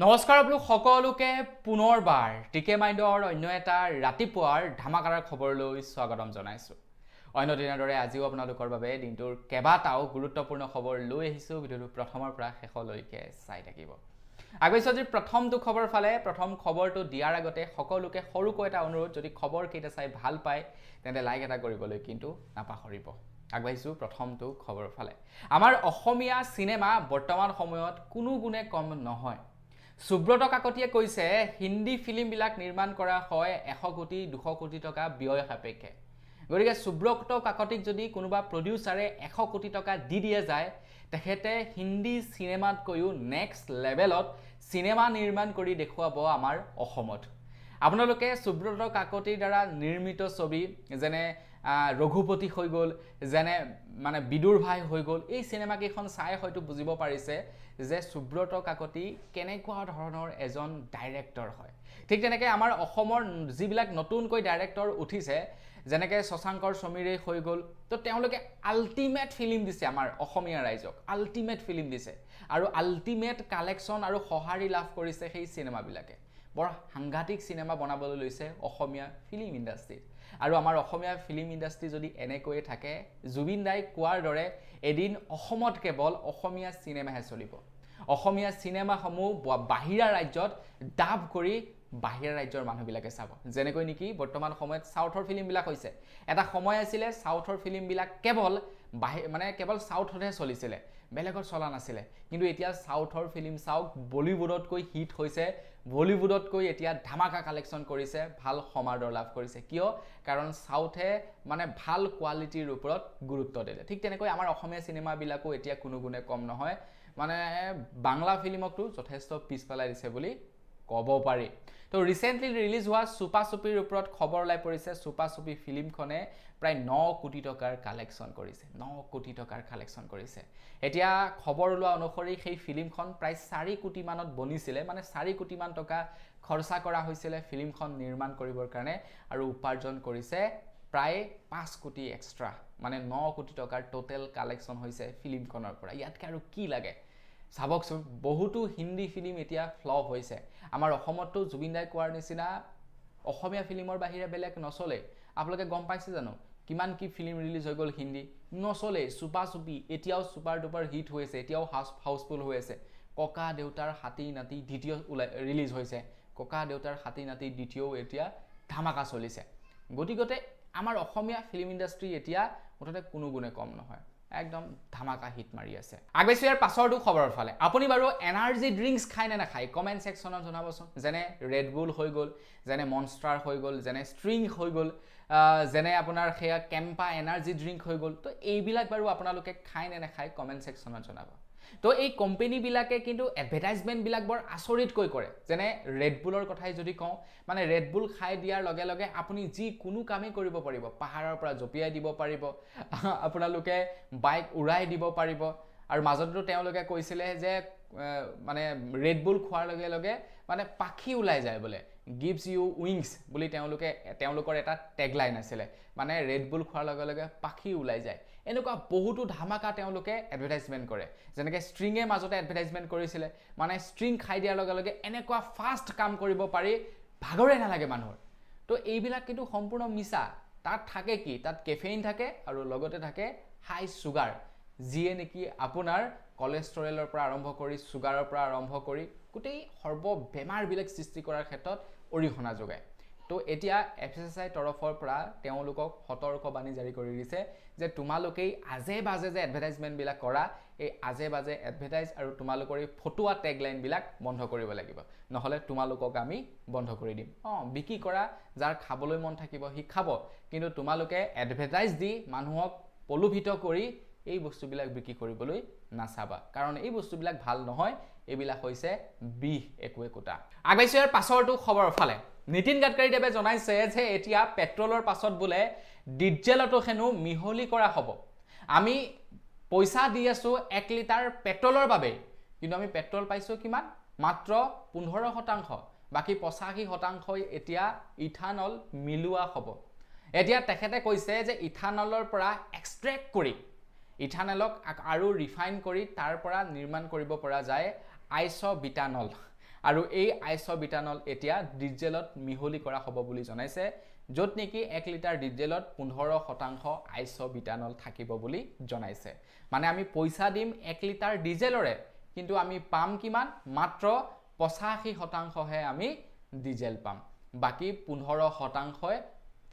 নমস্কাৰ আপোনালোক সকলোকে পুনৰবাৰ টিকে মাইণ্ডৰ অন্য এটা ৰাতিপুৱাৰ ধামাকাৰ খবৰলৈ স্বাগতম জনাইছো। অন্য দিনৰ দৰে আজিও আপোনালোকৰ বাবে দিনটোৰ কেইবাটাও গুৰুত্বপূৰ্ণ খবৰ লৈ আহিছো। ভিডিঅ'টো প্ৰথমৰ পৰা শেষলৈকে চাই থাকিব। আগৈছো আজি প্ৰথমটো খবৰ ফালে প্ৰথম খবৰটো দিয়াৰ আগতে সকলোকে সৰুকৈ এটা অনুৰোধ, যদি খবৰ কেইটা চাই ভাল পায় তেন্তে লাইক এটা কৰিবলৈ কিন্তু নাপাহৰিব। আগবাঢ়িছো প্ৰথমটো খবৰ ফালে। আমাৰ অসমীয়া সিনেমা বৰ্তমান সময়ত কোনো গুণে কম নহয়। সুব্ৰত কাকতিয়ে কৈছে হিন্দী ফিল্মবিলাক নিৰ্মাণ কৰা হয় 100 কোটি 200 কোটি টকা ব্যয় সাপেক্ষে। গতিকে সুব্ৰত কাকতিক যদি কোনোবা প্ৰডিউচাৰে 100 কোটি টকা দি দিয়ে যায়, তেখেতে হিন্দী সিনেমাতকৈও নেক্সট লেভেলত সিনেমা নিৰ্মাণ কৰি দেখুৱাব আমাৰ অসমত। আপোনালোকে সুব্ৰত কাকতিৰ দ্বাৰা নিৰ্মিত ছবি যেনে ৰঘুপতি হৈ গ'ল, যেনে মানে বিদুৰ ভাই হৈ গ'ল, এই সিনেমা কেইখন চাই হয়তো বুজিব পাৰিছে যে সুব্ৰত কাকতি কেনেকুৱা ধৰণৰ এজন ডাইৰেক্টৰ হয়। ঠিক তেনেকৈ আমাৰ অসমৰ যিবিলাক নতুনকৈ ডাইৰেক্টৰ উঠিছে, যেনেকৈ শশাংকৰ সমীৰে হৈ গ'ল, তো তেওঁলোকে আল্টিমেট ফিল্ম দিছে আমাৰ অসমীয়া ৰাইজক, আল্টিমেট ফিল্ম দিছে আৰু আল্টিমেট কালেকশ্যন আৰু সঁহাৰি লাভ কৰিছে সেই চিনেমাবিলাকে। বৰ সাংঘাতিক চিনেমা বনাবলৈ লৈছে অসমীয়া ফিল্ম ইণ্ডাষ্ট্ৰীত। আৰু আমাৰ অসমীয়া ফিল্ম ইণ্ডাষ্ট্ৰী যদি এনেকৈয়ে থাকে, জুবিন দাই কোৱাৰ দৰে এদিন অসমত কেৱল অসমীয়া চিনেমাহে চলিব। অসমীয়া চিনেমাসমূহ বাহিৰা ৰাজ্যত ডাব কৰি বাহিৰা ৰাজ্যৰ মানুহবিলাকে চাব। যেনেকৈ নেকি বৰ্তমান সময়ত সাউথৰ ফিল্মবিলাক হৈছে। এটা সময় আছিলে সাউথৰ ফিল্মবিলাক কেৱল কেৱল সাউথতহে চলিছিলে, বেলেগত চলা নাছিলে। কিন্তু এতিয়া সাউথৰ ফিল্ম চাওক, বলিউডতকৈ হিট হৈছে, বলিউডতকৈ এতিয়া ধামাকা কালেকশ্যন কৰিছে, ভাল সমাদৰ লাভ কৰিছে। কিয়? কাৰণ সাউথে ভাল কোৱালিটিৰ ওপৰত গুৰুত্ব দিলে। ঠিক তেনেকৈ আমাৰ অসমীয়া চিনেমাবিলাকো এতিয়া কোনো গুণে কম নহয়। বাংলা ফিল্মকতো যথেষ্ট পিছ পেলাই দিছে বুলি ক'ব পাৰি। তো ৰিচেণ্টলি ৰিলিজ হোৱা চুপা চুপিৰ ওপৰত খবৰ ওলাই পৰিছে। চুপা চুপি ফিল্মখনে প্ৰায় 9 কোটি টকাৰ কালেকশ্যন কৰিছে, 9 কোটি টকাৰ কালেকশ্যন কৰিছে। এতিয়া খবৰ ওলোৱা অনুসৰি সেই ফিল্মখন প্ৰায় 4 কোটি মানত বনিছিলে, 4 কোটি মান টকা খৰচা কৰা হৈছিলে ফিল্মখন নিৰ্মাণ কৰিবৰ কাৰণে, আৰু উপাৰ্জন কৰিছে প্ৰায় 5 কোটি এক্সট্ৰা, 9 কোটি টকাৰ টোটেল কালেকশ্যন হৈছে ফিল্মখনৰ পৰা। ইয়াতকৈ আৰু কি লাগে চাবকচোন। বহুতো হিন্দী ফিল্ম এতিয়া ফ্লপ হৈছে। আমাৰ অসমতো জুবিন দাই কোৱাৰ নিচিনা অসমীয়া ফিল্মৰ বাহিৰে বেলেগ নচলে। আপোনালোকে গম পাইছে জানো কিমান কি ফিল্ম ৰিলিজ হৈ গ'ল হিন্দী? নচলে। চুপা চুপি এতিয়াও ছুপাৰ ডুপাৰ হিট হৈ আছে, এতিয়াও হাউচফুল হৈ আছে। ককা দেউতাৰ হাতী নাতি দ্বিতীয় ৰিলিজ হৈছে, ককা দেউতাৰ হাতী নাতি দ্বিতীয়ও এতিয়া ধামাকা চলিছে। গতিকে আমাৰ অসমীয়া ফিল্ম ইণ্ডাষ্ট্ৰী এতিয়া মুঠতে কোনো গুণে কম নহয়, একদম ধামাকা হিট মাৰি আছে। আগবাঢ়িছো ইয়াৰ পাছৰটো খবৰৰ ফালে। আপুনি বাৰু এনাৰ্জি ড্ৰিংকছ খায় নে নাখায় কমেণ্ট ছেকশ্যনত জনাবচোন। যেনে ৰেড বুল হৈ গ'ল, যেনে মনষ্টাৰ হৈ গ'ল, যেনে ষ্ট্ৰিং হৈ গ'ল, যেনে আপোনাৰ সেয়া কেম্পা এনাৰ্জি ড্ৰিংক হৈ গ'ল। তো এইবিলাক বাৰু আপোনালোকে খায় নে নাখায় কমেণ্ট ছেকশ্যনত জনাব। তো এই কোম্পেনীবিলাকে কিন্তু এডভাৰটাইজমেণ্টবিলাক বৰ আচৰিতকৈ কৰে। যেনে ৰেড বুলৰ কথাই যদি কওঁ, ৰেড বুল খাই দিয়াৰ লগে লগে আপুনি যিকোনো কামেই কৰিব পাৰিব। পাহাৰৰ পৰা জঁপিয়াই দিব পাৰিব, আপোনালোকে বাইক উৰাই দিব পাৰিব। আৰু মাজতো তেওঁলোকে কৈছিলে যে ৰেড বুল খোৱাৰ লগে লগে পাখি ওলাই যায় বোলে, গিভছ ইউ উইংছ বুলি তেওঁলোকৰ এটা টেগলাইন আছিলে। ৰেড বুল খোৱাৰ লগে লগে পাখি ওলাই যায়। এনেকুৱা বহুতো ধামাকা তেওঁলোকে এডভাৰটাইজমেণ্ট কৰে। যেনেকৈ ষ্ট্ৰিঙে মাজতে এডভাৰটাইজমেণ্ট কৰিছিলে, ষ্ট্ৰিং খাই দিয়াৰ লগে লগে এনেকুৱা ফাষ্ট কাম কৰিব পাৰি, ভাগৰে নালাগে মানুহৰ। তো এইবিলাক কিন্তু সম্পূৰ্ণ মিছা। তাত থাকে কি? তাত কেফেইন থাকে আৰু লগতে থাকে হাই চুগাৰ, যিয়ে নেকি আপোনাৰ কলেষ্ট্ৰৰেলৰ পৰা আৰম্ভ কৰি চুগাৰৰ পৰা আৰম্ভ কৰি গোটেই সৰ্ব বেমাৰবিলাক সৃষ্টি কৰাৰ ক্ষেত্ৰত অৰিহণা যোগায়। তো এতিয়া FSSAI তৰফৰ পৰা তেওঁলোকক সতৰ্কবাণী জাৰি কৰি দিছে যে তোমালোকেই আজে বাজে যে এডভাৰটাইজমেণ্টবিলাক কৰা, এই আজে বাজে এডভাৰটাইজ আৰু তোমালোকৰ এই ফটুৱা টেগলাইনবিলাক বন্ধ কৰিব লাগিব, নহ'লে তোমালোকক আমি বন্ধ কৰি দিম। বিক্ৰী কৰা, যাৰ খাবলৈ মন থাকিব সি খাব, কিন্তু তোমালোকে এডভাৰটাইজ দি মানুহক প্ৰলোভিত কৰি এই বস্তুবিলাক বিক্ৰী কৰিবলৈ নাচাবা, কাৰণ এই বস্তুবিলাক ভাল নহয়। এইবিলাক হৈছে বিষ একোটা। আগবাঢ়িছো ইয়াৰ পাছৰটো খবৰৰ ফালে। নীতিন গাডকাৰীদেৱে জনাইছে যে এতিয়া পেট্ৰলৰ পাছত বোলে ডিজেলতো হেনো মিহলি কৰা হ'ব। আমি পইচা দি আছোঁ 1 লিটাৰ পেট্ৰলৰ বাবে, কিন্তু আমি পেট্ৰল পাইছোঁ কিমান? মাত্ৰ 15%। বাকী 85% এতিয়া ইথানল মিলোৱা হ'ব। এতিয়া তেখেতে কৈছে যে ইথানলৰ পৰা এক্সট্ৰেক্ট কৰি ইথানলক আৰু ৰিফাইন কৰি তাৰ পৰা নিৰ্মাণ কৰিব পৰা যায় আইচ'বিটানল। আৰু এই আইচবিটানল এতিয়া ডিজেলত মিহলি কৰা হ'ব বুলি জনাইছে য'ত নেকি 1 লিটাৰ ডিজেলত 15% আইচবিটানল থাকিব বুলি জনাইছে মানে আমি পইচা দিম 1 লিটাৰ ডিজেলৰে কিন্তু আমি পাম কিমান মাত্ৰ 85% হে আমি ডিজেল পাম বাকি 15%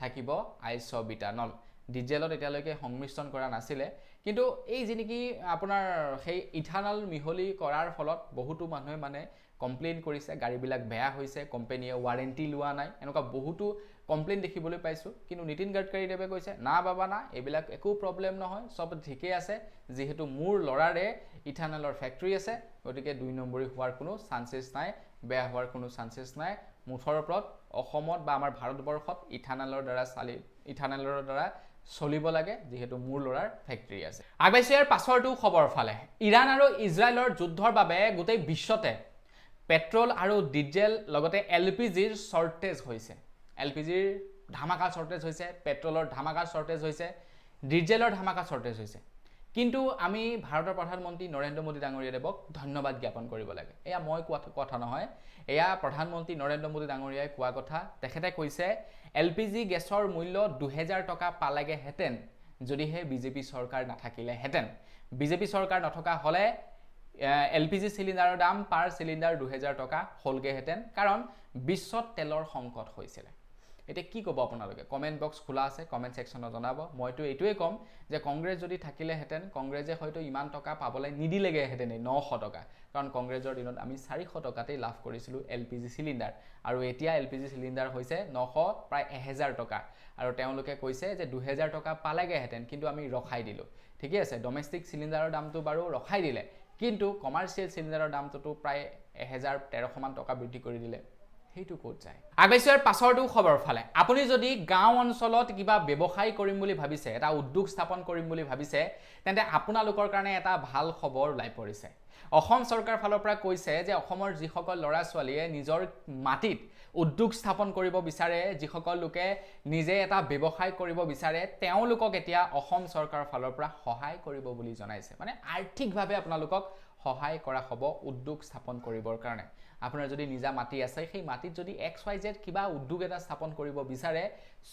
থাকিব আইচবিটানল ডিজেলত এতিয়ালৈকে সংমিশ্ৰণ কৰা নাছিলে কিন্তু এই জিনিকি আপোনাৰ সেই ইথানল মিহলি কৰাৰ ফলত বহুতো মানুহে মানে কমপ্লেইন কৰিছে গাড়ীবিলাক বেয়া হৈছে কোম্পানীয়ে ওয়াৰেন্টি লোৱা নাই এনেকুৱা বহুতো কমপ্লেইন দেখিবলৈ পাইছো কিন্তু নিতিন গডকৰী দেৱে কৈছে না বাবা না এইবিলাক একো প্ৰবলেম নহয় সব ঠিকই আছে যেহেতু মোৰ লৰাৰে ইথানলৰ ফ্যাক্টৰী আছে গতিকে 2 নম্বৰী হোৱাৰ কোনো চান্সেছ নাই বেয়া হোৱাৰ কোনো চান্সেছ নাই মুঠৰ ওপৰত অসমত বা আমাৰ ভাৰতবৰ্ষত ইথানলৰ দ্বাৰা চলিব লাগে যেহেতু মোৰ লৰাৰ ফ্যাক্টৰী আছে আগবাইছৰ পাছৰটো খবৰ ফালে ইৰাণ আৰু ইজৰাইলৰ যুদ্ধৰ বাবে গোটেই বিশ্বতে পেট্ৰল আৰু ডিজেল লগতে এলপিজিৰ শৰ্টেজ হৈছে এলপিজিৰ ধামাকা শৰ্টেজ হৈছে পেট্ৰলৰ ধামাকা শৰ্টেজ হৈছে ডিজেলৰ ধামাকা শৰ্টেজ হৈছে কিন্তু আমি ভাৰতৰ প্ৰধানমন্ত্ৰী নৰেন্দ্ৰ মোদী ডাঙৰীয়াদেৱক ধন্যবাদ জ্ঞাপন কৰিব লাগে এয়া মই কোৱা কথা নহয় এয়া প্ৰধানমন্ত্ৰী নৰেন্দ্ৰ মোদী ডাঙৰীয়াই কোৱা কথা তেখেতে কৈছে এলপিজি গেছৰ মূল্য 2000 টকা পালেগে হেতেন যদিহে বিজেপি চৰকাৰ নাথাকিলে হেতেন বিজেপি চৰকাৰ নথকা হলে এলপিজি সিলিন্ডাৰৰ দাম পাৰ সিলিন্ডাৰ 2000 টকা হলগে হেতেন কাৰণ বিশ্বত তেলৰ সংকট হৈছিল এটা কি কব আপোনালোকে কমেন্ট বক্স খোলা আছে কমেন্ট সেকশনত জনাব মইতো এইটোৱে কম যে কংগ্ৰেছ যদি থাকিলে হেতেন কংগ্ৰেছে হয়তো ইমান টকা পাবলৈ নিদিলেগে হেতেন 900 টকা কাৰণ কংগ্ৰেছৰ দিনত আমি 400 টকাতে লাভ কৰিছিলো এলপিজি সিলিন্ডাৰ আৰু এতিয়া এলপিজি সিলিন্ডাৰ হৈছে 900 প্ৰায় 1000 টকা আৰু তেওঁলোকে কৈছে যে 2000 টকা পালেগে হেতেন কিন্তু আমি ৰখাই দিলো ঠিকই আছে ডোমেষ্টিক সিলিন্ডাৰৰ দামটো বাৰু ৰখাই দিলে কিন্তু কমাৰ্শিয়েল সিলিন্ডাৰৰ দামটো প্ৰায় 1013 মান টকা বৃদ্ধি কৰি দিলে হেইটো কোত যায় আগবাইছৰ পাছৰটো খবৰ ফালে আপুনি যদি গাঁও অঞ্চলত কিবা ব্যৱসায় কৰিম বুলি ভাবিছে এটা উদ্যোগ স্থাপন কৰিম বুলি ভাবিছে তেন্তে আপোনালোকৰ কাৰণে এটা ভাল খবৰ লাই পৰিছে অসম চৰকাৰ ফালৰ পৰা কৈছে যে অসমৰ যিসকল লৰা ছোৱালীয়ে নিজৰ মাটিত উদ্যোগ স্থাপন কৰিব বিচাৰে যিসকল লোকে নিজে এটা ব্যৱসায় কৰিব বিচাৰে তেওঁলোকক এতিয়া অসম চৰকাৰৰ ফালৰ পৰা সহায় কৰিব বুলি জনাইছে মানে আৰ্থিকভাৱে আপোনালোকক সহায় কৰা হ'ব উদ্যোগ স্থাপন কৰিবৰ কাৰণে আপোনাৰ যদি নিজা মাটি আছে সেই মাটিত যদি XYZ কিবা উদ্যোগ এটা স্থাপন কৰিব বিচাৰে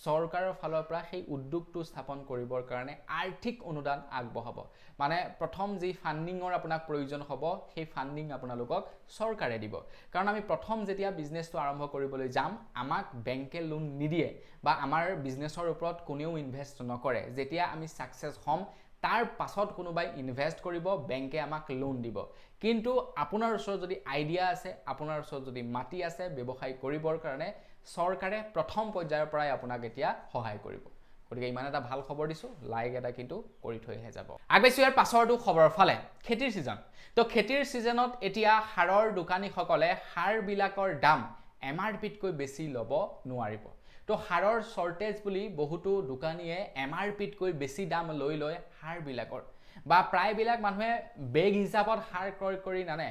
চৰকাৰৰ ফালৰ পৰা সেই উদ্যোগটো স্থাপন কৰিবৰ কাৰণে আৰ্থিক অনুদান আগবঢ়াব মানে প্ৰথম যি ফান্ডিংৰ আপোনাক প্ৰয়োজন হ'ব সেই ফান্ডিং আপোনালোকক চৰকাৰে দিব কাৰণ আমি প্ৰথম যেতিয়া বিজনেছটো আৰম্ভ কৰিবলৈ যাম আমাক বেংকে লোন নিদিয়ে বা আমাৰ বিজনেছৰ ওপৰত কোনেও ইনভেষ্ট নকৰে যেতিয়া আমি সাকসেস হ'ম তাৰ পাছত কোনোবাই ইনভেষ্ট কৰিব বেংকে আমাক লোন দিব কিন্তু আপোনাৰ ওচৰত যদি আইডিয়া আছে আপোনাৰ ওচৰত যদি মাটি আছে ব্যৱসায় কৰিবৰ কাৰণে চৰকাৰে প্ৰথম পৰ্যায়ৰ পৰাই আপোনাক এতিয়া সহায় কৰিব গতিকে ইমান এটা ভাল খবৰ দিছো লাইক এটা কিন্তু কৰি থৈহে যাব আগবাইছো ইয়াৰ পাছৰটো খবৰ ফালে খেতিৰ সিজন তো খেতিৰ সিজনত এতিয়া হাৰৰ দোকানীসকলে হাৰ বিলাকৰ দাম এমআৰপিতকৈ বেছি ল'ব নোৱাৰিব তো হাৰৰ শৰ্টেজ বুলি বহুতো দোকানীয়ে এমআৰপিতকৈ বেছি দাম লৈ হাৰ বিলাকৰ বা প্ৰায় বিলাক মানুহে বেগ হিচাপত হাৰ ক্ৰয় কৰি নানে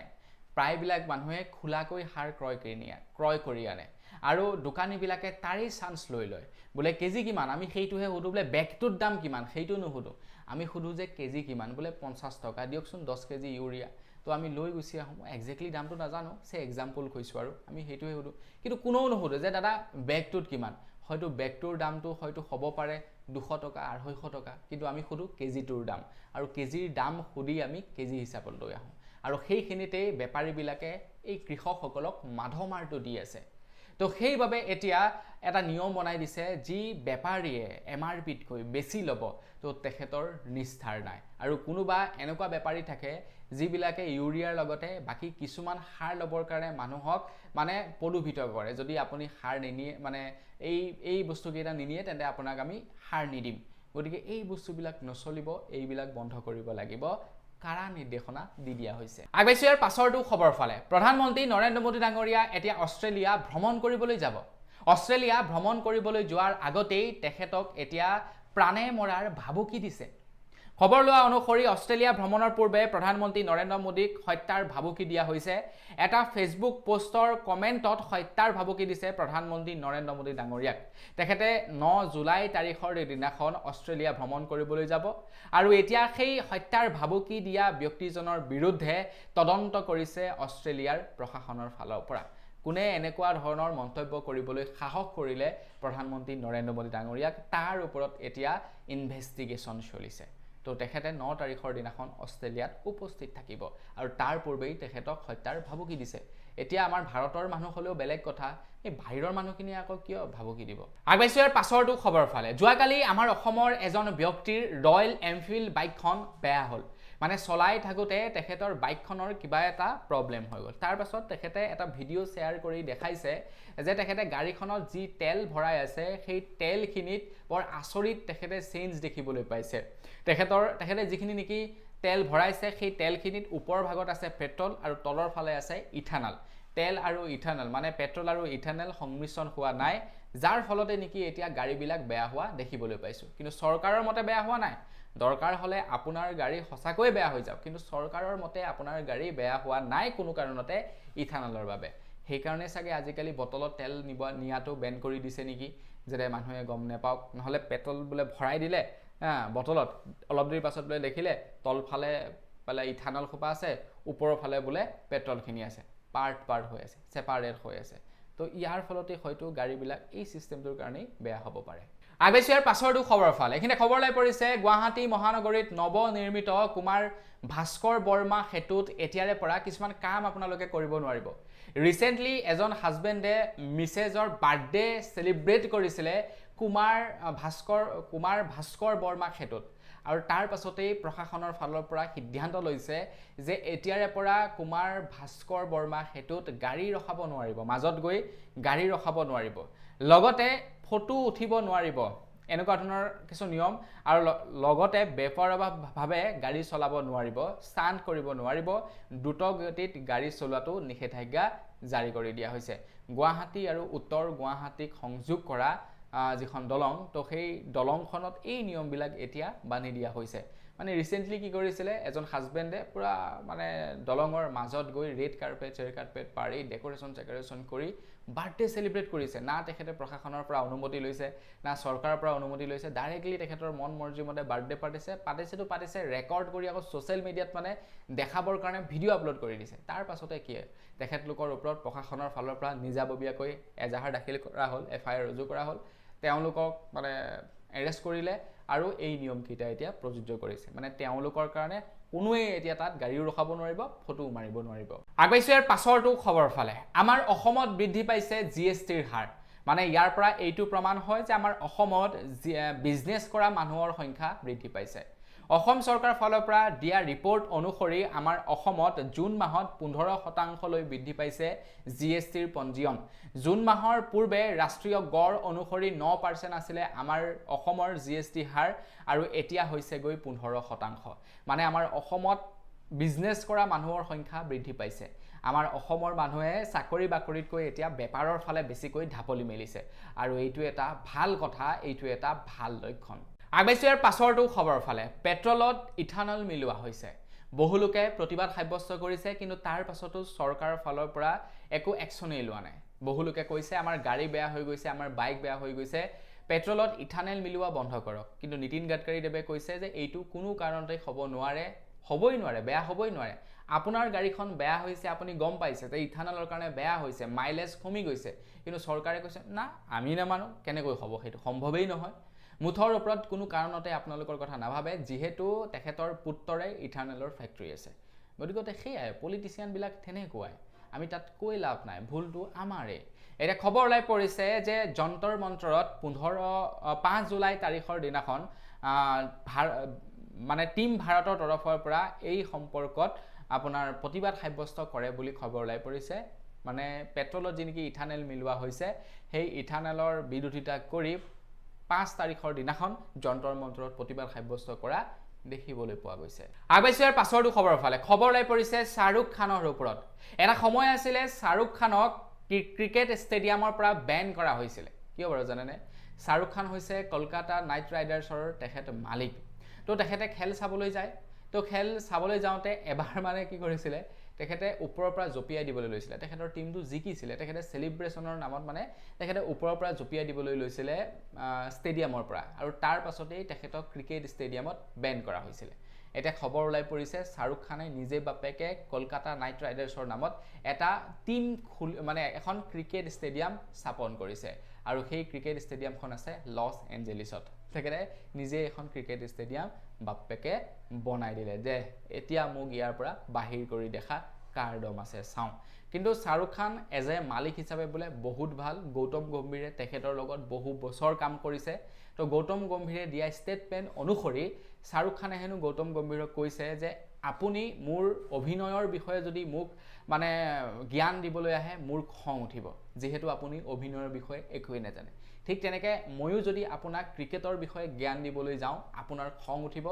প্ৰায় বিলাক মানুহে খোলাকৈ হাৰ ক্ৰয় কৰি আনে আৰু দোকানী বিলাকে তাৰি চান্স লৈ বোলে কেজি কিমান আমি সেইটোহে হুদু বোলে বেগটোৰ দাম কিমান সেইটো নুহুদু আমি হুদু যে কেজি কিমান বোলে 50 টকা দিয়কচোন 10 কেজি ইউৰিয়া তো আমি লৈ গুছি আহোঁ এক্স্যাক্টলি দামটো নাজানো সে এক্সাম্পল কৈছো আৰু আমি সেইটোহে হুদু কিন্তু কোনো নুহুদু যে দাদা বেগটোত কিমান হয়তো বেগটোৰ দামটো হয়তো হ'ব পাৰে 200 টকা 250 টকা কিন্তু আমি হুদু কেজিটোৰ দাম আৰু কেজিৰ দাম হুদি আমি কেজি হিচাপত লৈ আহোঁ আৰু সেইখিনিতে বেপাৰী বিলাকে এই কৃষকসকলক মাধমাৰটো দি আছে তো সেইভাবে এতিয়া এটা নিয়ম বনাই দিছে যি বেপাৰীয়ে এমআৰপিতকৈ বেছি ল'ব তো তেখেতৰ নিস্থাৰ নাই আৰু কোনোবা এনেকুৱা বেপাৰী থাকে যিবিলাকে ইউৰিয়াৰ লগতে বাকি কিছুমান হাৰ লবৰ কাৰণে মানুহক মানে পলুভিত কৰে যদি আপুনি হার নিনিয়ে মানে এই বস্তু কেইটা নিনিয়ে তেন্তে আপোনাক আমি হার নিদিম গতিকে এই বস্তুবিলাক নচলিব এইবিলাক বন্ধ কৰিব লাগিব কাৰা নিৰ্দেশনা দি দিয়া হৈছে আগবাইছো ইয়াৰ পাছৰটো খবৰ ফালে প্ৰধানমন্ত্ৰী নৰেন্দ্ৰ মোদী ডাঙৰীয়া এতিয়া অষ্ট্ৰেলিয়া ভ্ৰমণ কৰিবলৈ যাব অষ্ট্ৰেলিয়া ভ্ৰমণ কৰিবলৈ যোৱাৰ আগতেই তেখেতক এতিয়া প্ৰাণে মৰাৰ ভাবুকি দিছে খবৰ লোৱা অনুসৰি অষ্ট্ৰেলিয়া ভ্ৰমণৰ পূৰ্বে প্ৰধানমন্ত্ৰী নৰেন্দ্ৰ মোদীক হত্যাৰ ভাবুকি দিয়া হৈছে। এটা ফেচবুক পোষ্টৰ কমেণ্টত হত্যাৰ ভাবুকি দিছে প্ৰধানমন্ত্ৰী নৰেন্দ্ৰ মোদী ডাঙৰীয়াক। তেখেতে 9 জুলাই তাৰিখৰ দিনাখন অষ্ট্ৰেলিয়া ভ্ৰমণ কৰিবলৈ যাব আৰু এতিয়া সেই হত্যাৰ ভাবুকি দিয়া ব্যক্তিজনৰ বিৰুদ্ধে তদন্ত কৰিছে অষ্ট্ৰেলিয়াৰ প্ৰশাসনৰ ফালৰ পৰা। কোনে এনেকুৱা ধৰণৰ মন্তব্য কৰিবলৈ সাহস কৰিলে প্ৰধানমন্ত্ৰী নৰেন্দ্ৰ মোদী ডাঙৰীয়াক, তাৰ ওপৰত এতিয়া ইনভেষ্টিগেশ্যন চলিছে। তো তেখেতে 9 তাৰিখৰ দিনাখন অষ্ট্ৰেলিয়াত উপস্থিত থাকিব আৰু তাৰ পূৰ্বেই তেখেতক হত্যাৰ ভাবুকি দিছে। এতিয়া আমাৰ ভাৰতৰ মানুহ হ'লেও বেলেগ কথা, এই বাহিৰৰ মানুহখিনিয়ে আকৌ কিয় ভাবুকি দিব। আগবাইছো ইয়াৰ পাছৰটো খবৰ ফালে। যোৱাকালি আমাৰ অসমৰ এজন ব্যক্তিৰ ৰয়েল এনফিল্ড বাইকখন বেয়া হ'ল। মানে চলাই থাকোঁতে তেখেতৰ বাইকখনৰ কিবা এটা প্ৰব্লেম হৈ গ'ল। তাৰ পাছত তেখেতে এটা ভিডিঅ' শ্বেয়াৰ কৰি দেখাইছে যে তেখেতে গাড়ীখনত যি তেল ভৰাই আছে সেই তেলখিনিত বৰ আচৰিত তেখেতে চেঞ্জ দেখিবলৈ পাইছে। তেখেতে যিখিনি নেকি তেল ভৰাইছে সেই তেলখিনিত ওপৰৰ ভাগত আছে পেট্ৰল আৰু তলৰ ফালে আছে ইথানল। তেল আৰু ইথানল মানে পেট্ৰল আৰু ইথানল সংমিশ্ৰণ হোৱা নাই, যাৰ ফলতে নেকি এতিয়া গাড়ীবিলাক বেয়া হোৱা দেখিবলৈ পাইছোঁ। কিন্তু চৰকাৰৰ মতে বেয়া হোৱা নাই। দৰকাৰ হ'লে আপোনাৰ গাড়ী সঁচাকৈয়ে বেয়া হৈ যাওক, কিন্তু চৰকাৰৰ মতে আপোনাৰ গাড়ী বেয়া হোৱা নাই কোনো কাৰণতে ইথানলৰ বাবে। সেইকাৰণে চাগে আজিকালি বটলত তেল নিয়াটো বেন কৰি দিছে নেকি, যাতে মানুহে গম নাপাওক। নহ'লে পেট্ৰল বোলে ভৰাই দিলে বটলত, অলপ দেৰি পাছত বোলে দেখিলে তলফালে বোলে ইথানল খোপা আছে, ওপৰৰ ফালে বোলে পেট্ৰলখিনি আছে, পাৰ্ট হৈ আছে, ছেপাৰেট হৈ আছে। তো ইয়াৰ ফলতে হয়তো গাড়ীবিলাক এই ছিষ্টেমটোৰ কাৰণেই বেয়া হ'ব পাৰে। আগবাইছো ইয়াৰ পাছৰটো খবৰ ফালে। এইখিনি খবৰ লৈ পৰিছে গুৱাহাটী মহানগৰীত নৱনিৰ্মিত কুমাৰ ভাস্কৰ বৰ্মা সেতুত এতিয়াৰে পৰা কিছুমান কাম আপোনালোকে কৰিব নোৱাৰিব। ৰিচেণ্টলি এজন হাজবেণ্ডে মিছেজৰ বাৰ্থডে চেলিব্ৰেট কৰিছিলে কুমাৰ ভাস্কৰ বৰ্মা সেতুত, আৰু তাৰ পাছতেই প্ৰশাসনৰ ফালৰ পৰা সিদ্ধান্ত লৈছে যে এতিয়াৰে পৰা কুমাৰ ভাস্কৰ বৰ্মা সেতুত গাড়ী ৰখাব নোৱাৰিব, মাজত গৈ গাড়ী ৰখাব নোৱাৰিব, লগতে ফটো উঠিব নোৱাৰিব। এনেকুৱা ধৰণৰ কিছু নিয়ম, আৰু লগতে বেপৰোৱাভাৱে গাড়ী চলাব নোৱাৰিব, ষ্টাণ্ট কৰিব নোৱাৰিব, দ্ৰুতগতিত গাড়ী চলোৱাটো নিষেধাজ্ঞা জাৰি কৰি দিয়া হৈছে। গুৱাহাটী আৰু উত্তৰ গুৱাহাটীক সংযোগ কৰা যিখন দলং, তো সেই দলংখনত এই নিয়মবিলাক এতিয়া বান্ধি দিয়া হৈছে। মানে ৰিচেণ্টলি কি কৰিছিলে এজন হাজবেণ্ডে পূৰা মানে দলঙৰ মাজত গৈ ৰেড কাৰ্পেট পাৰি ডেকৰেশ্যন কৰি বাৰ্থডে চেলিব্ৰেট কৰিছে। না তেখেতে প্ৰশাসনৰ পৰা অনুমতি লৈছে, না চৰকাৰৰ পৰা অনুমতি লৈছে, ডাইৰেক্টলি তেখেতৰ মন মৰ্জি মতে বাৰ্থডে পাতিছে, ৰেকৰ্ড কৰি আকৌ ছ'চিয়েল মিডিয়াত মানে দেখাবৰ কাৰণে ভিডিঅ' আপলোড কৰি দিছে। তাৰ পাছতে কি তেখেতলোকৰ ওপৰত প্ৰশাসনৰ ফালৰ পৰা নিজাববীয়াকৈ এজাহাৰ দাখিল কৰা হ'ল, FIR ৰুজু কৰা হ'ল, তেওঁলোকক মানে এৰেষ্ট কৰিলে আৰু এই নিয়মকেইটা এতিয়া প্ৰযোজ্য কৰিছে। মানে তেওঁলোকৰ কাৰণে কোনোৱে এতিয়া তাত গাড়ীও ৰখাব নোৱাৰিব, ফটো মাৰিব নোৱাৰিব। আগবাইছো ইয়াৰ পাছৰটো খবৰ ফালে। আমাৰ অসমত বৃদ্ধি পাইছে GSTৰ হাৰ। মানে ইয়াৰ পৰা এইটো প্ৰমাণ হয় যে আমাৰ অসমত বিজনেছ কৰা মানুহৰ সংখ্যা বৃদ্ধি পাইছে। অসম চৰকাৰৰ ফালৰ পৰা দিয়া ৰিপৰ্ট অনুসৰি আমাৰ অসমত জুন মাহত 15% বৃদ্ধি পাইছে GSTৰ পঞ্জীয়ন। জুন মাহৰ পূৰ্বে ৰাষ্ট্ৰীয় গড় অনুসৰি 9% আছিলে আমাৰ অসমৰ GST হাৰ, আৰু এতিয়া হৈছেগৈ 15%। মানে আমাৰ অসমত বিজনেছ কৰা মানুহৰ সংখ্যা বৃদ্ধি পাইছে। আমাৰ অসমৰ মানুহে চাকৰি বাকৰিতকৈ এতিয়া বেপাৰৰ ফালে বেছিকৈ ঢাপলি মেলিছে, আৰু এইটো এটা ভাল কথা, এইটো এটা ভাল লক্ষণ। আগবাইছো ইয়াৰ পাছৰটো খবৰ ফালে। পেট্ৰলত ইথানল মিলোৱা হৈছে। বহু লোকে প্ৰতিবাদ সাব্যস্ত কৰিছে, কিন্তু তাৰ পাছতো চৰকাৰৰ ফালৰ পৰা একো একশ্যনেই লোৱা নাই। বহু লোকে কৈছে আমাৰ গাড়ী বেয়া হৈ গৈছে, আমাৰ বাইক বেয়া হৈ গৈছে, পেট্ৰলত ইথানল মিলোৱা বন্ধ কৰক। কিন্তু নীতিন গাডকাৰীদেৱে কৈছে যে এইটো কোনো কাৰণতে হ'বই নোৱাৰে, বেয়া হ'বই নোৱাৰে। আপোনাৰ গাড়ীখন বেয়া হৈছে, আপুনি গম পাইছে যে ইথানলৰ কাৰণে বেয়া হৈছে, মাইলেজ কমি গৈছে, কিন্তু চৰকাৰে কৈছে না আমি নামানো, কেনেকৈ হ'ব, সেইটো সম্ভৱেই নহয়। মুঠৰ ওপৰত কোনো কাৰণতে আপোনালোকৰ কথা নাভাবে, যিহেতু তেখেতৰ পুত্ৰৰে ইথানলৰ ফেক্টৰী আছে। গতিকে সেয়াই পলিটিচিয়ানবিলাক তেনেকুৱাই, আমি তাত কৈ লাভ নাই, ভুলটো আমাৰে। এতিয়া খবৰ ওলাই পৰিছে যে যন্তৰ মন্তৰত 5 জুলাই তাৰিখৰ দিনাখন মানে টিম ভাৰতৰ তৰফৰ পৰা এই সম্পৰ্কত আপোনাৰ প্ৰতিবাদ সাব্যস্ত কৰে বুলি খবৰ ওলাই পৰিছে। মানে পেট্ৰলত যি নেকি ইথানল মিলোৱা হৈছে, সেই ইথানলৰ বিৰোধিতা কৰি 5 তাৰিখৰ দিনাখন যন্তৰ মন্তৰত প্ৰতিবাদ সাব্যস্ত কৰা দেখিবলৈ পোৱা গৈছে। আগবাইছো ইয়াৰ পাছৰটো খবৰ ফালে। খবৰ ওলাই পৰিছে শ্বাহৰুখ খানৰ ওপৰত। এটা সময় আছিলে শ্বাহৰুখ খানক ক্ৰিকেট ষ্টেডিয়ামৰ পৰা বেন কৰা হৈছিলে। কিয় বাৰু জানেনে? শ্বাহৰুখ খান হৈছে কলকাতা নাইট ৰাইডাৰ্ছৰ তেখেত মালিক। তো তেখেতে খেল চাবলৈ যায় তো খেল চাবলৈ যাওঁতে এবাৰ মানে কি কৰিছিলে তেখেতে ওপৰৰ পৰা জপিয়াই দিবলৈ লৈছিলে তেখেতৰ টিমটো জিকিছিলে তেখেতে সেলিব্ৰেশনৰ নামত মানে তেখেতে ওপৰৰ পৰা জপিয়াই দিবলৈ লৈছিলে ষ্টেডিয়ামৰ পৰা আৰু তাৰ পাছতেই তেখেতক ক্ৰিকেট ষ্টেডিয়ামত বেন কৰা হৈছিলে এটা খবৰ ওলাই পৰিছে শাহৰুখ খানে নিজে বাপেকে কলকাতা নাইট ৰাইডাৰ্ছৰ নামত এটা টিম মানে এখন ক্ৰিকেট ষ্টেডিয়াম স্থাপন কৰিছে আৰু সেই ক্ৰিকেট ষ্টেডিয়ামখন আছে লছ এঞ্জেলিছত তেখেতে নিজে এখন ক্ৰিকেট ষ্টেডিয়াম বাপেকে বনাই দিলে যে এতিয়া মোক ইয়াৰ পৰা বাহিৰ কৰি দেখা কাৰ দম আছে চাওঁ কিন্তু শাহৰুখ খান এজ এ মালিক হিচাপে বোলে বহুত ভাল গৌতম গম্ভীৰে তেখেতৰ লগত বহু বছৰ কাম কৰিছে তো গৌতম গম্ভীৰে দিয়া ষ্টেটমেণ্ট অনুসৰি শাহৰুখ খানে হেনো গৌতম গম্ভীৰক কৈছে যে আপুনি মোৰ অভিনয়ৰ বিষয়ে যদি মোক মানে জ্ঞান দিবলৈ আহে মোৰ খং উঠিব যেহেতু আপুনি অভিনয়ৰ বিষয়ে একোৱেই নাজানে ঠিক তেনেকৈ ময়ো যদি আপোনাক ক্ৰিকেটৰ বিষয়ে জ্ঞান দিবলৈ যাওঁ আপোনাৰ খং উঠিব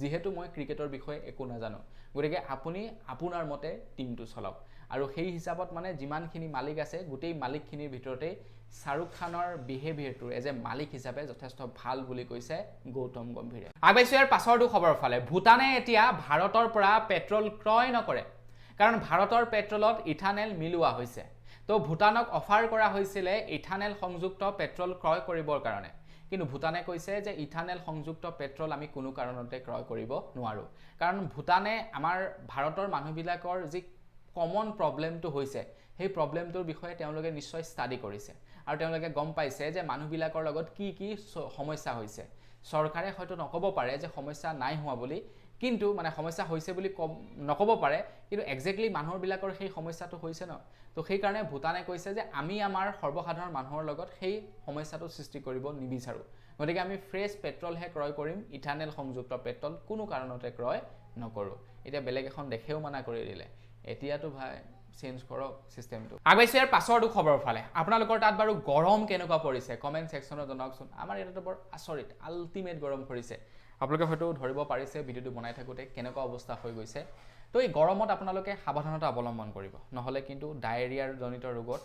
যেহেতু মই ক্ৰিকেটৰ বিষয়ে একো নাজানো গতিকে আপুনি আপোনাৰ মতে টিমটো চলাওক আৰু সেই হিচাপত মানে যিমানখিনি মালিক আছে গোটেই মালিকখিনিৰ ভিতৰতে শাহৰুখ খানৰ বিহেভিয়াৰটো এজ এ মালিক হিচাপে যথেষ্ট ভাল বুলি কৈছে গৌতম গম্ভীৰে আগবাইছো ইয়াৰ পাছৰটো খবৰ ফালে ভূটানে এতিয়া ভাৰতৰ পৰা পেট্ৰল ক্ৰয় নকৰে কাৰণ ভাৰতৰ পেট্ৰলত ইথানেল মিলোৱা হৈছে তো ভূটানক অফাৰ কৰা হৈছিলে ইথানেল সংযুক্ত পেট্ৰল ক্ৰয় কৰিবৰ কাৰণে কিন্তু ভূটানে কৈছে যে ইথানেল সংযুক্ত পেট্ৰল আমি কোনো কাৰণতে ক্ৰয় কৰিব নোৱাৰো কাৰণ ভূটানে আমাৰ ভাৰতৰ মানুহবিলাকৰ যি কমন প্ৰবলেমটো হৈছে সেই প্ৰবলেমটোৰ বিষয়ে তেওঁলোকে নিশ্চয় ষ্টাডি কৰিছে আৰু তেওঁলোকে গম পাইছে যে মানুহবিলাকৰ লগত কি কি সমস্যা হৈছে চৰকাৰে হয়তো নকব পাৰে যে সমস্যা নাই হোৱা বুলি কিন্তু মানে সমস্যা হৈছে বুলি নকব পাৰে কিন্তু এক্স্যাক্টলি মানুহবিলাকৰ সেই সমস্যাটো হৈছে ন তো সেই কাৰণে ভূটানে কৈছে যে আমি আমাৰ সৰ্বসাধাৰণ মানুহৰ লগত সেই সমস্যাটো সৃষ্টি কৰিব নিবিচাৰো গতিকে আমি ফ্ৰেছ পেট্ৰলহে ক্ৰয় কৰিম ইথানেল সংযুক্ত পেট্ৰল কোনো কাৰণতে ক্ৰয় নকৰো এতিয়া বেলেগ এখন দেশেও মানা কৰি দিলে এতিয়াতো ভাই চেঞ্জ কৰক সিস্টেমটো আগবাইছো ইয়াৰ পাছৰটো খবৰ ফালে আপোনালোকৰ তাত বাৰু গৰম কেনেকুৱা পৰিছে কমেন্ট সেকশনত জনাওকচোন আমাৰ এটাতো বৰ আচৰিত আল্টিমেট গৰম পৰিছে আপোনালোকে হয়তো ধৰিব পাৰিছে ভিডিওটো বনাই থাকোতে কেনেকুৱা অৱস্থা হৈ গৈছে তো এই গৰমত আপোনালোকে সাৱধানতা অৱলম্বন কৰিব নহলে কিন্তু ডায়েৰিয়াৰ জনিত ৰোগত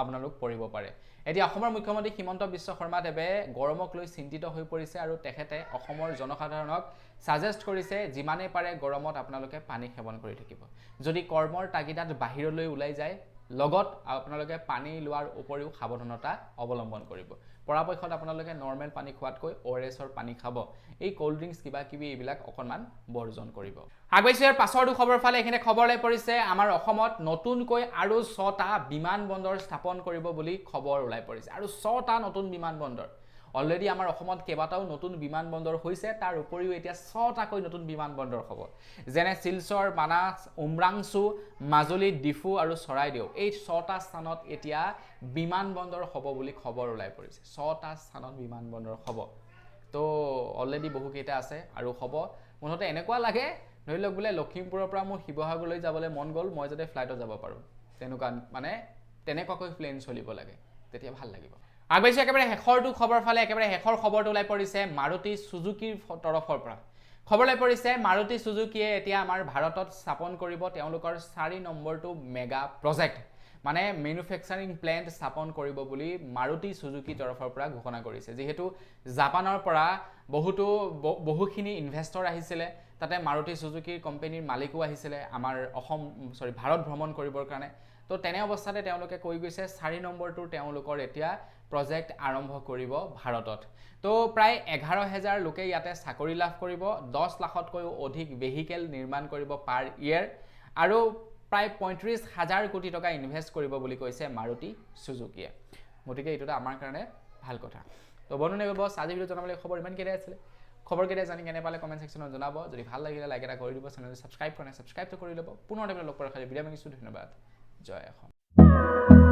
আপোনালোক পৰিব পাৰে এতিয়া অসমৰ মুখ্যমন্ত্ৰী হিমন্ত বিশ্ব শৰ্মা দেৱে গৰমক লৈ চিন্তিত হৈ পৰিছে আৰু তেখেতে অসমৰ জনসাধাৰণক সাজেষ্ট কৰিছে যিমানে পাৰে গৰমত আপোনালোকে পানী সেৱন কৰি থাকিব যদি কৰ্মৰ তাগিদাত বাহিৰলৈ ওলাই যায় লগত আপোনালোকে পানী লোৱাৰ উপৰিও সাৱধানতা অৱলম্বন কৰিব পৰাপক্ষত আপোনালোকে নৰ্মেল পানী খোৱাতকৈ ORSৰ পানী খাব এই কোল্ড ড্ৰিংকস কিবা কিবি এইবিলাক অকনমান বৰ্জন কৰিব আগবাইছো ইয়াৰ পাছৰটো খবৰ ফালে এখানে খবৰলৈ পৰিছে আমাৰ অসমত নতুনকৈ আৰু 6টা বিমানবন্দৰ স্থাপন কৰিব বুলি খবৰ ওলাই পৰিছে আৰু 6টা নতুন বিমানবন্দৰ অলৰেডি আমাৰ অসমত কেবাটাও নতুন বিমানবন্দৰ হৈছে তাৰ উপৰিও এতিয়া 6টাকৈ নতুন বিমানবন্দৰ হ'ব যেনে শিলচৰ মানাস উমৰাংচু মাজুলী ডিফু আৰু চৰাইদেউ এই 6টা স্থানত এতিয়া বিমানবন্দৰ হ'ব বুলি খবৰ ওলাই পৰিছে 6টা স্থানত বিমানবন্দৰ হ'ব তো অলৰেডি বহু কেইটা আছে আৰু হ'ব মনতে এনেকুৱা লাগে ধৰি লওক বোলে লখিমপুৰৰ পৰা মোৰ শিৱসাগৰলৈ যাবলৈ মন গ'ল মই যাতে ফ্লাইটত যাব পাৰো তেনেকুৱা মানে তেনেকুৱাকৈ প্লেন চলিব লাগে তেতিয়া ভাল লাগিব আগবাইছো একেবাৰে হেখৰটো খবৰ ফালে একেবাৰে হেখৰ খবৰটো ওলাই পৰিছে মাৰুতি সুজুকিৰ তৰফৰ পৰা খবৰ ওলাই পৰিছে মাৰুতি সুজুকিয়ে এতিয়া আমাৰ ভাৰতত স্থাপন কৰিব তেওঁলোকৰ 4 নম্বৰটো মেগা প্ৰজেক্ট মানে ম্যানুফ্যাকচাৰিং প্ল্যান্ট স্থাপন কৰিব বুলি মাৰুতি সুজুকি তৰফৰ পৰা ঘোষণা কৰিছে যেহেতু জাপানৰ পৰা বহুখিনি ইনভেষ্টৰ আহিছিল তাতে মাৰুতি সুজুকিৰ কোম্পানীৰ মালিকও আহিছিল আমাৰ অসম ভাৰত ভ্ৰমণ কৰিবৰ কাৰণে তো তেনে অৱস্থাতে তেওঁলোকে কৈ গৈছে 4 নম্বৰটো তেওঁলোকৰ এতিয়া প্ৰজেক্ট আৰম্ভ কৰিব ভাৰতত তো প্ৰায় 11000 লোকে ইয়াতে চাকৰি লাভ কৰিব 10 লাখতকৈও অধিক ভেহিকেল নিৰ্মাণ কৰিব পাৰ ইয়াৰ আৰু প্ৰায় 35000 কোটি টকা ইনভেষ্ট কৰিব বুলি কৈছে মাৰুতি সুজুকিয়ে গতিকে এইটো আমাৰ কাৰণে ভাল কথা তো বন্ধু বস আজি ভিডিও জনাবলৈ খবৰ ইমান কেনে আছিল খবৰ কেনে জানি কেনে পালে কমেন্ট সেকশনত জনাব যদি ভাল লাগিলে লাইক এটা কৰি দিব চেনেলটো সাবস্ক্ৰাইব কৰি লব পুনৰ লগ পোৱাৰ খালি ভিডিও মাগিছো ধন্যবাদ জয় অসম